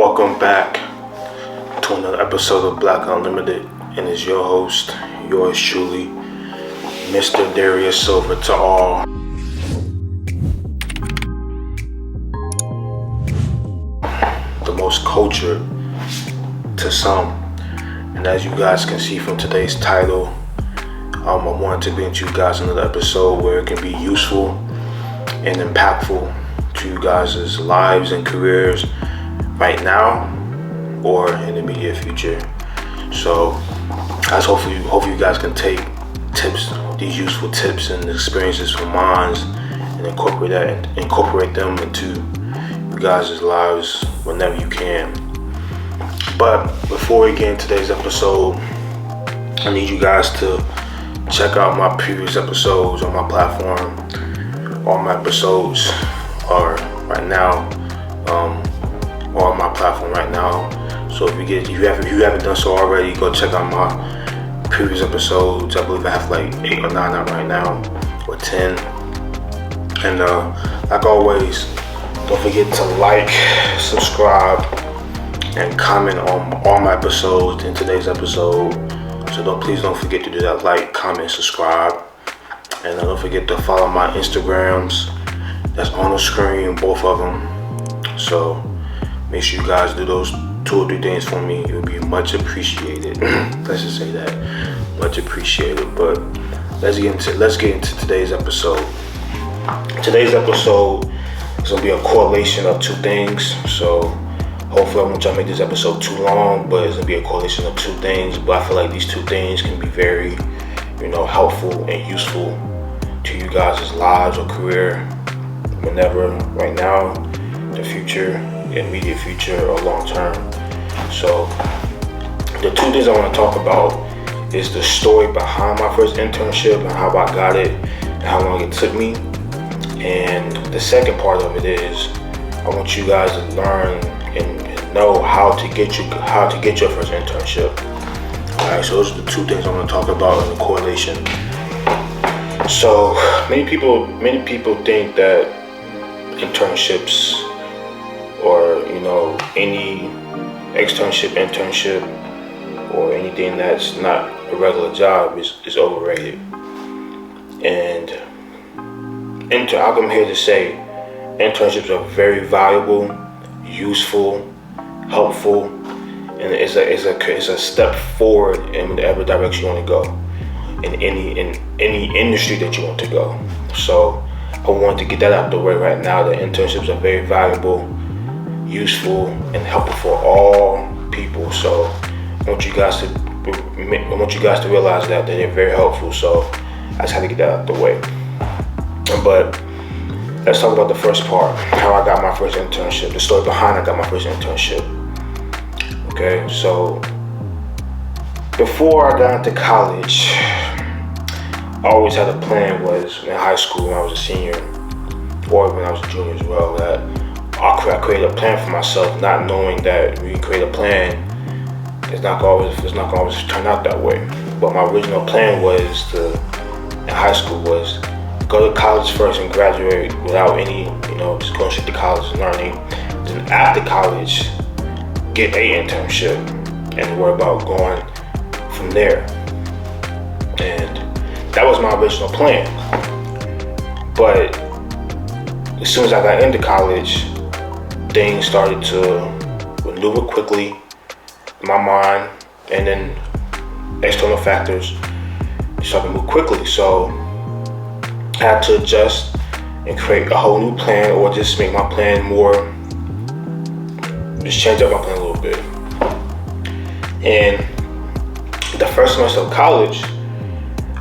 Welcome back to another episode of Black Unlimited, and it's your host, yours truly, Mr. Darius Silver to all. The most cultured to some, and as you guys can see from today's title, I wanted to bring to you guys another episode where it can be useful and impactful to you guys' lives and careers right now or in the immediate future. So as hopefully you guys can take these useful tips and experiences from mine and incorporate them into you guys' lives whenever you can. But before we get into today's episode, I need you guys to check out my previous episodes on my platform. All my episodes are right now on my platform right now. So if you haven't done so already, go check out my previous episodes. I believe I have like 8 or 9 out right now, or 10. And like always, don't forget to like, subscribe, and comment on all my episodes in today's episode. So please don't forget to do that. Like, comment, subscribe, and don't forget to follow my Instagrams. That's on the screen, both of them. So make sure you guys do those 2 or 3 things for me. It would be much appreciated. Let's just say that, much appreciated. But let's get into today's episode. Today's episode is gonna be a correlation of 2 things. So hopefully I won't try to make this episode too long, but it's gonna be a correlation of 2 things. But I feel like these 2 things can be very, helpful and useful to you guys' lives or career, whenever, right now, the future, immediate future, or long term. So the 2 things I want to talk about is the story behind my first internship and how I got it and how long it took me. And the second part of it is I want you guys to learn and know how to get your first internship. Alright, so those are the 2 things I want to talk about in the correlation. So many people think that internships or any internship or anything that's not a regular job is overrated. And I'm here to say internships are very valuable, useful, helpful, and it's a step forward in whatever direction you want to go in any industry that you want to go. So I want to get that out the way right now. That internships are very valuable, useful, and helpful for all people. So I want you guys to realize that they're very helpful. So I just had to get that out the way. But let's talk about the first part, how I got my first internship, the story behind I got my first internship. Okay, so before I got into college, I always had a plan. Was in high school when I was a senior, or when I was a junior as well, that I created a plan for myself, not knowing that when you create a plan, it's not gonna always turn out that way. But my original plan in high school was go to college first and graduate without any, just going straight to college and learning. Then after college, get a internship and worry about going from there. And that was my original plan. But as soon as I got into college, things started to maneuver quickly in my mind, and then external factors started to move quickly. So I had to adjust and create a whole new plan, or just make my plan just change up my plan a little bit. And the first semester of college,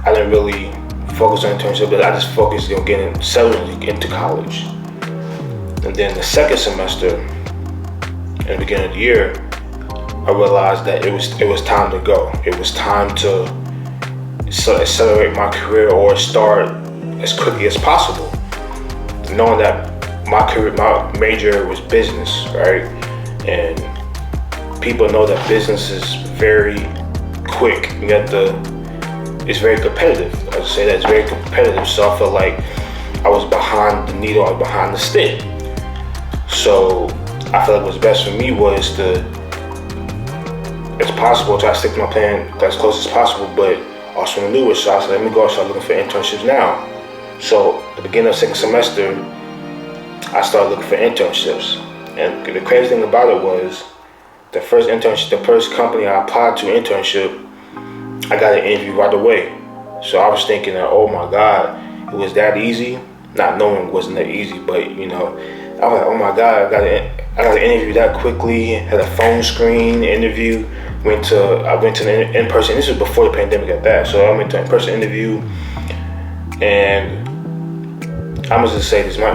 I didn't really focus on internship, but I just focused on getting settled into college. And then the second semester, in the beginning of the year, I realized that it was time to go. It was time to accelerate my career or start as quickly as possible. Knowing that my major was business, right? And people know that business is very quick. It's very competitive. I would say that it's very competitive. So I felt like I was behind the needle, I was behind the stick. So I feel like what's best for me was to, it's possible, try to stick to my plan as close as possible, but also want to do it. So I said, let me go and start looking for internships now. So at the beginning of second semester, I started looking for internships. And the crazy thing about it was, the first company I applied to internship, I got an interview right away. So I was thinking that, oh my God, it was that easy. Not knowing it wasn't that easy, but I was like, oh my God, I got an interview that quickly. Had a phone screen interview. I went to an in-person. This was before the pandemic at that. So I went to an in-person interview, and I must just say this: my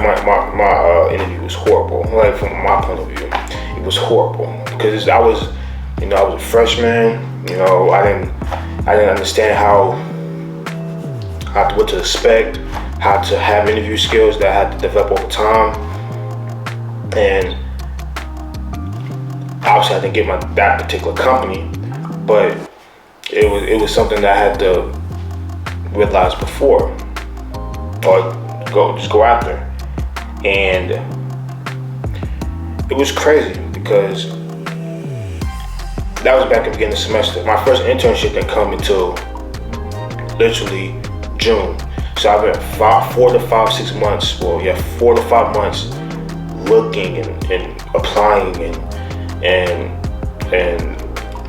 interview was horrible. Like from my point of view, it was horrible because I was a freshman. I didn't understand what to expect, how to have interview skills that I had to develop over time, and obviously I didn't get that particular company, but it was something that I had to realize before, or go after, and it was crazy because that was back at the beginning of the semester. My first internship didn't come until literally June. So I've been 4 to 5 months looking and applying and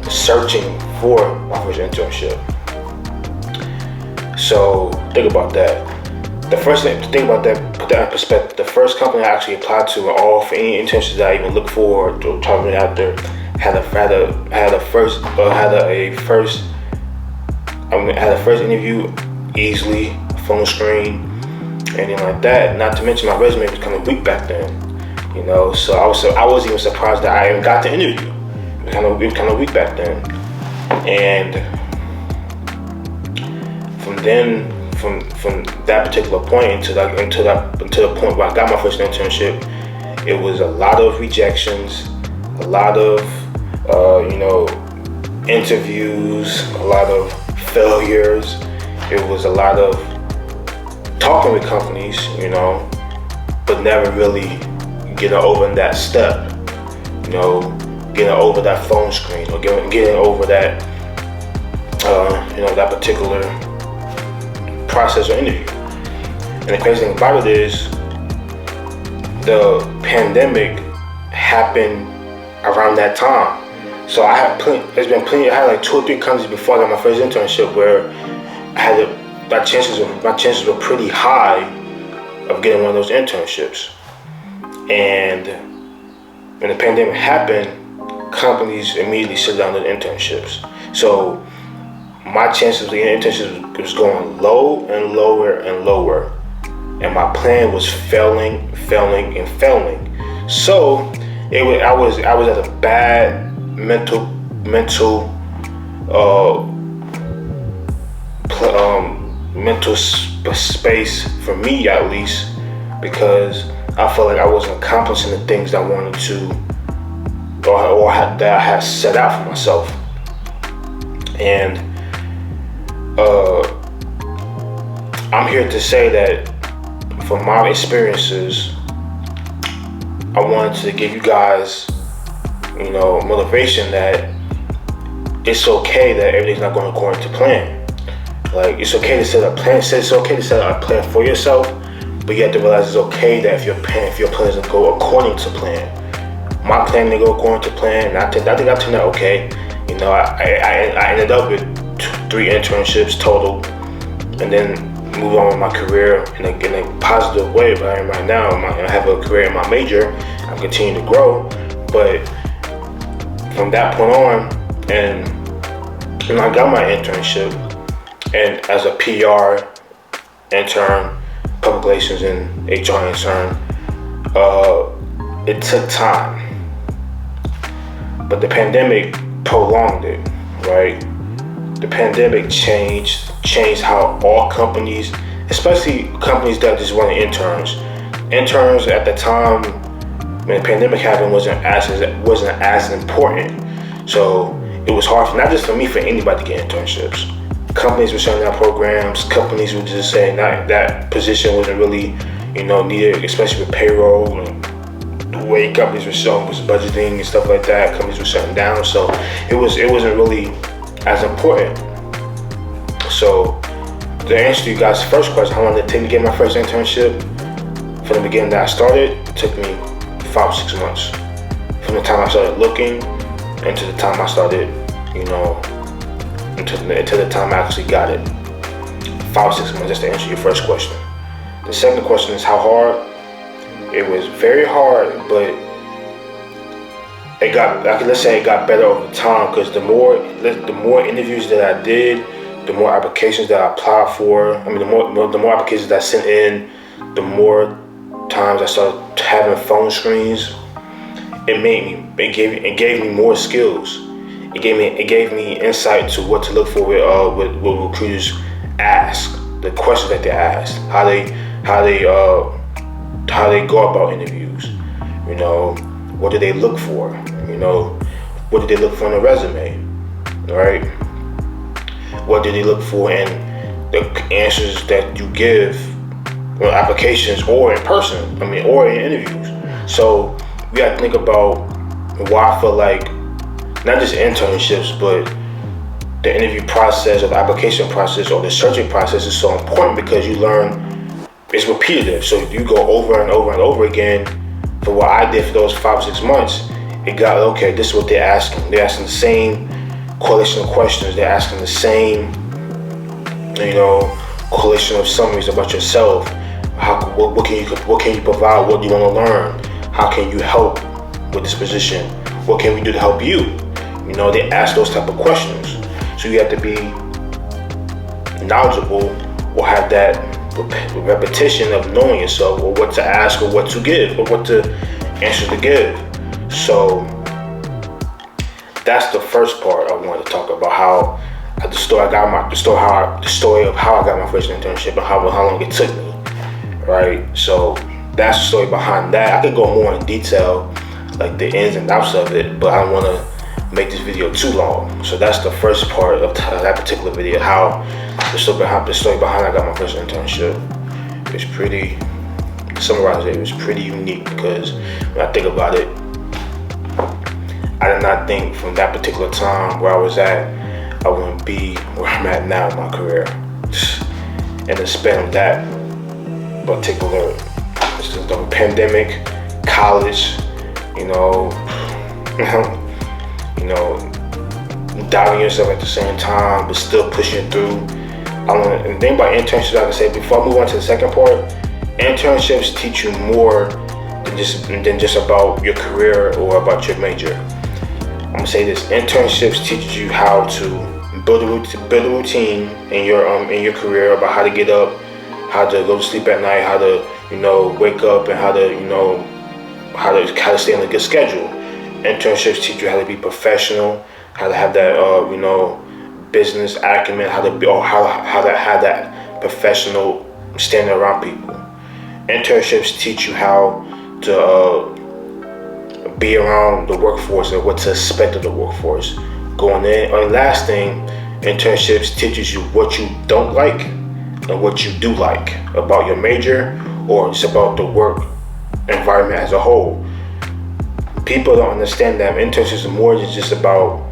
searching for my first internship. So think about that. Put that in perspective. The first company I actually applied to, and all for any internships that I even looked for to try to get out there, had a first interview easily, phone screen, anything like that. Not to mention my resume was kind of weak back then, So I wasn't even surprised that I even got the interview. It was kind of weak back then, and from that particular point until the point where I got my first internship, it was a lot of rejections, a lot of interviews, a lot of failures. It was a lot of talking with companies, but never really getting over that step, getting over that phone screen, or getting over that, that particular process or interview. And the crazy thing about it is, the pandemic happened around that time. So I had like 2 or 3 companies before I got my first internship where my chances were pretty high of getting one of those internships. And when the pandemic happened, companies immediately shut down the internships. So my chances of getting internships was going low and lower and lower. And my plan was failing. So I was at a bad mental space for me, at least, because I felt like I wasn't accomplishing the things I wanted to, or that I had set out for myself. And I'm here to say that from my experiences, I wanted to give you guys, motivation that it's okay that everything's not going according to plan. Like, it's okay to set a plan. It's okay to set a plan for yourself, but you have to realize it's okay that if your plan doesn't go according to plan. My plan didn't go according to plan, and I think I turned out okay. I ended up with 3 internships total, and then moved on with my career in a positive way. But I am right now. I have a career in my major. I'm continuing to grow, but from that point on, and I got my internship, and as a PR intern, public relations and HR intern, it took time, but the pandemic prolonged it, right? The pandemic changed how all companies, especially companies that just wanted interns at the time when the pandemic happened, wasn't as important. So it was hard, not just for me, for anybody to get internships. Companies were shutting down programs. Companies were just saying that position wasn't really, needed, especially with payroll and the way companies were showing was budgeting and stuff like that. Companies were shutting down, so it wasn't really as important. So to answer you guys' first question, how long did it take to get my first internship? From the beginning that I started, it took me 5 or 6 months. From the time I started looking until the time I started, until the time I actually got it. 5 or 6 months, just to answer your first question. The second question is how hard? It was very hard, but let's say it got better over time, because the more interviews that I did, the more applications that I applied for, the more applications that I sent in, the more times I started having phone screens. It gave me more skills. It gave me insight to what to look for with recruiters ask, the questions that they ask, how they go about interviews. What do they look for? What do they look for in a resume? Right? What do they look for in the answers that you give on applications or in person? Or in interviews. So we got to think about why I feel like not just internships, but the interview process or the application process or the searching process is so important, because you learn it's repetitive. So if you go over and over and over again, for what I did for those 5 or 6 months, it got, okay, this is what they're asking. They're asking the same coalition of questions. They're asking the same, coalition of summaries about yourself. What can you provide? What do you want to learn? How can you help with this position? What can we do to help you? They ask those type of questions. So you have to be knowledgeable or have that repetition of knowing yourself, or what to ask, or what to give, or what to answer to give. So that's the first part I wanted to talk about, how the story of how I got my first internship and how long it took me. Right? So that's the story behind that. I could go more in detail, like the ins and outs of it, but I don't want to make this video too long. So that's the first part of that particular video, how the story behind I got my first internship. It's pretty, to summarize it was pretty unique, because when I think about it, I did not think from that particular time where I was at, I wouldn't be where I'm at now in my career. And the span of that particular, the pandemic, college, doubting yourself at the same time, but still pushing through. And the thing about internships, like I said, before I move on to the second part, internships teach you more than just about your career or about your major. I'm gonna say this: internships teaches you how to build a routine in your career, about how to get up, how to go to sleep at night, how to wake up, and how to stay on a good schedule. Internships teach you how to be professional, how to have that business acumen, how to have that professional standing around people. Internships teach you how to be around the workforce and what to expect of the workforce going in. And last thing, internships teaches you what you don't like and what you do like about your major, or just about the work environment as a whole. People don't understand that internships are more than just about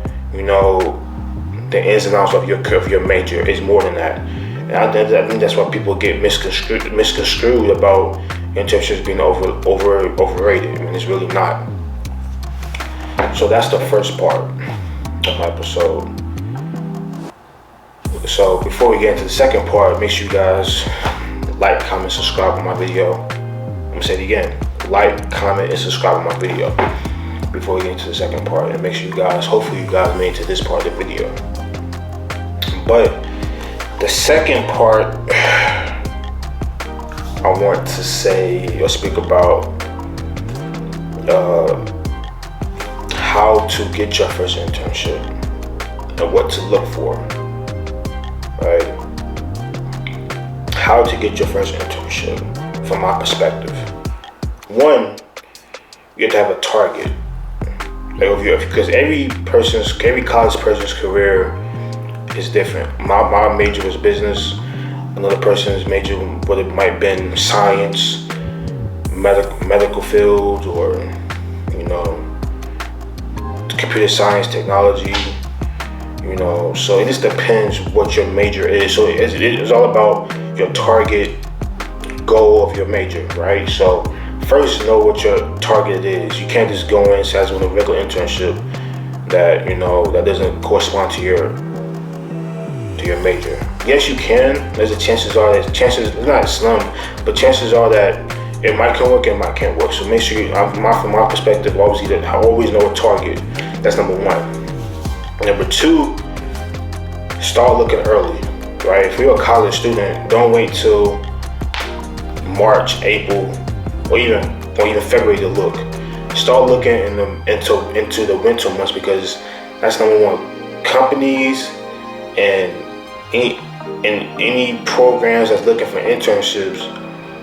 the ins and outs of your major. It's more than that. And I think that's why people get misconstrued about internships being overrated. It's really not. So that's the first part of my episode. So before we get into the second part, make sure you guys like, comment, subscribe on my video. I'm gonna say it again: like, comment, and subscribe on my video before we get into the second part. And make sure hopefully you guys made it to this part of the video. But the second part, I want to say or speak about how to get your first internship and what to look for. Right? How to get your first internship from my perspective. One, you have to have a target. Because every college person's career is different. My major was business. Another person's major might have been science, medical field, or computer science, technology. So it just depends what your major is. So it's all about your target goal of your major, right? So first, know what your target is. You can't just go in and say, "I just want a regular internship," that that doesn't correspond to your major. Yes, you can. There's a chances are that it's not slim, but chances are that it might can work, it might can't work. So make sure from my perspective, I always know a target. That's number one. Number two, start looking early, right? If you're a college student, don't wait till March, April, or even February to look. Start looking into the winter months, because that's number one. Companies and any programs that's looking for internships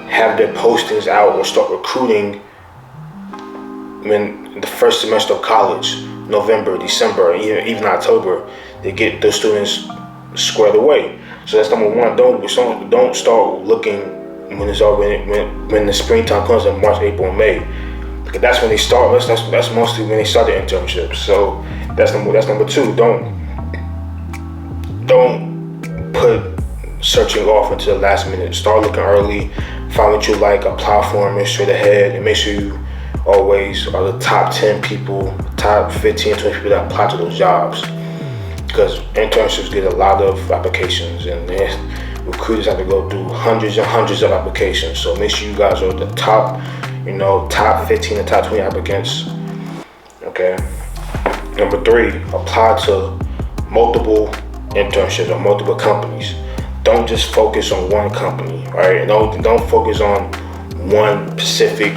have their postings out or start recruiting when the first semester of college, November, December, even October, they get those students squared away. So that's number one. Don't start looking when the springtime comes in March, April, and May. Because that's when they start. That's mostly when they start the internships. So that's number two. Don't put searching off until the last minute. Start looking early. Find what you like. Apply for them. Make straight ahead, and make sure you always are the top 10 people, top 15, 20 people that apply to those jobs. Because internships get a lot of applications, and recruiters have to go through hundreds and hundreds of applications. So make sure you guys are the top 15 and top 20 applicants. Okay. Number three, apply to multiple internships or multiple companies. Don't just focus on one company, right? And don't focus on one specific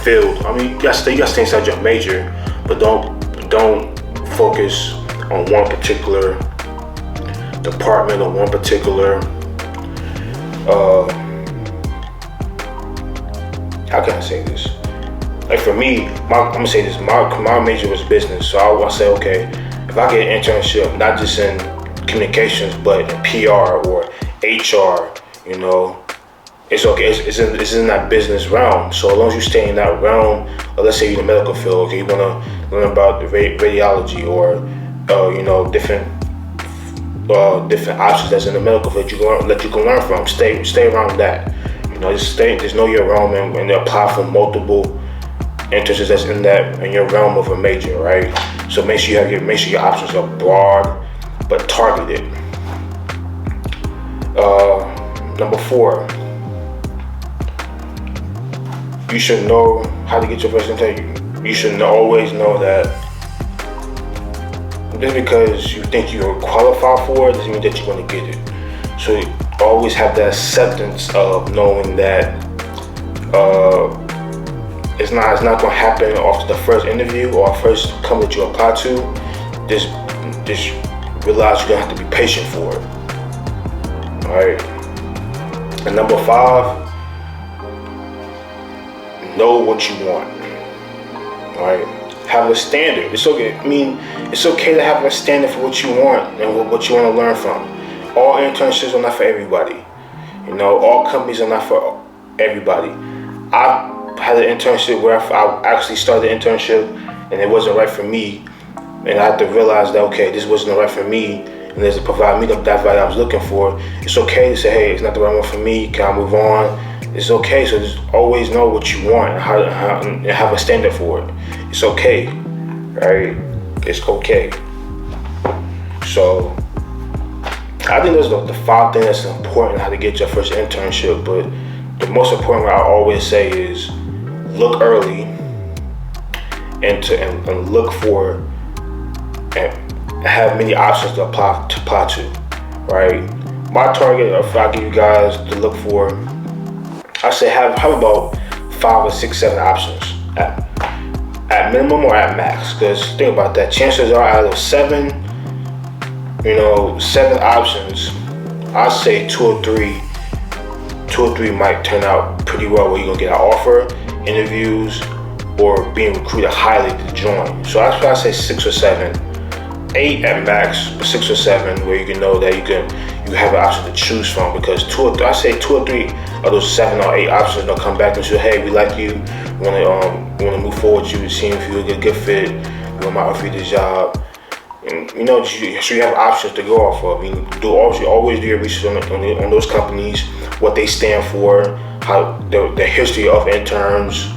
field. I mean, you gotta stay inside your major, but don't focus on one particular department or one particular how can I say this? Like for me, I'm gonna say this. My major was business, so I want to say, okay, if I get an internship, not just in communications, but in PR or HR, it's okay. It's in that business realm. So as long as you stay in that realm, or let's say you're in the medical field, okay, you wanna learn about the radiology or different options that's in the medical field that you can learn from. Stay around that. Just know your realm and apply for multiple internships that's in your realm of a major, right? So make sure your options are broad but targeted. Number four, you should know how to get your first internship. You should always know that just because you think you're qualified for it doesn't mean that you're going to get it. So always have that acceptance of knowing that it's not going to happen off the first interview or first company that you apply to. Just realize you're going to have to be patient for it. All right. And number five, know what you want. All right. Have a standard. It's okay. It's okay to have a standard for what you want and what you want to learn from. All internships are not for everybody. All companies are not for everybody. I had an internship where I actually started an internship and it wasn't right for me, and I had to realize that okay, this wasn't right for me, and there's to provide me that value I was looking for. It's okay to say, hey, it's not the right one for me. Can I move on? It's okay. So just always know what you want and have a standard for it. It's okay, right? It's okay. So I think those are the five things that's important how to get your first internship. But the most important one I always say is look early and look for and have many options to apply to, right? My target, if I give you guys to look for, I say have about 5 or 6, 7 options at minimum or at max. Because think about that. Chances are out of 7 options, I say 2 or 3 might turn out pretty well, where you're gonna get an offer, interviews, or being recruited highly to join. So that's why I say 6 or 7. 8 at max, but 6 or 7 where you can know that you have an option to choose from, because 2 or 3 of those 7 or 8 options, they'll come back and say, hey, we like you, we want to move forward with you, seeing if you're a good fit, we might offer you this job. And so you have options to go off of. Always do your research on those companies, what they stand for, how the history of interns.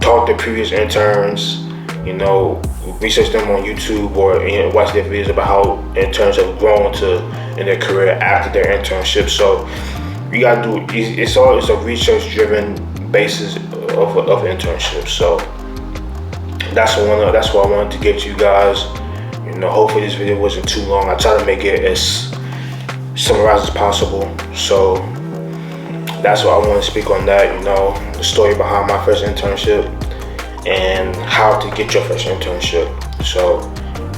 Talk to previous interns. Research them on YouTube or watch their videos about how interns have grown in their career after their internship. So you gotta do it's a research-driven basis of internships. So that's what I wanted to get to you guys. Hopefully this video wasn't too long. I try to make it as summarized as possible. So that's what I want to speak on that. The story behind my first internship and how to get your first internship. So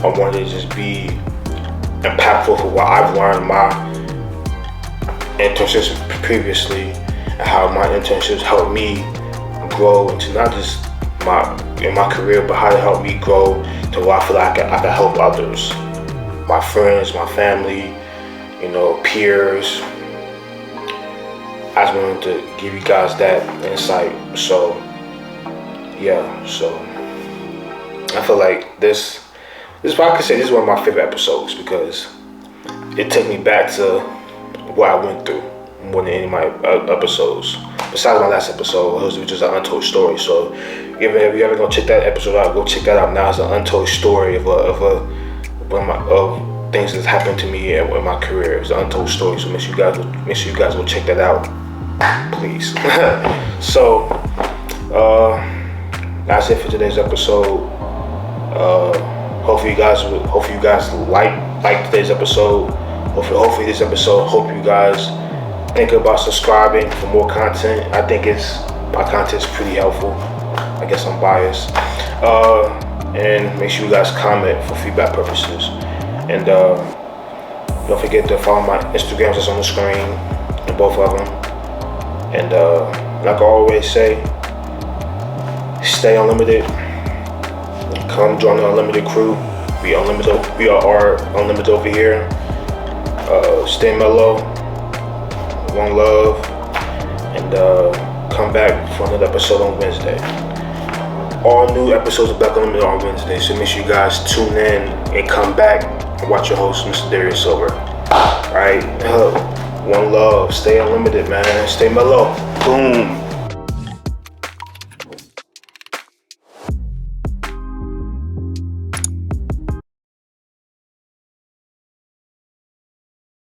I wanted to just be impactful for what I've learned my internships previously and how my internships helped me grow into not just in my career, but how to help me grow to where I feel like I can help others, my friends, my family, peers. I just wanted to give you guys that insight. So I feel like this I could say this is one of my favorite episodes because it took me back to what I went through more than any of my episodes. Besides my last episode, it was just an untold story. So if you ever gonna check that episode out, go check that out. Now it's an untold story of things that's happened to me in my career. It's an untold story. So make sure you guys go check that out, please. So that's it for today's episode. Hopefully you guys like today's episode. Hopefully this episode hope you guys think about subscribing for more content. I think my content's pretty helpful. I guess I'm biased. And make sure you guys comment for feedback purposes. And don't forget to follow my Instagrams that's on the screen, both of them. And like I always say, stay unlimited. Come join the unlimited crew. We are unlimited over here. Stay mellow. One love. And come back for another episode on Wednesday. All new episodes of Black Unlimited on Wednesday. So make sure you guys tune in and come back and watch your host, Mr. Darius Silver. Alright? One love. Stay unlimited, man. Stay mellow. Boom.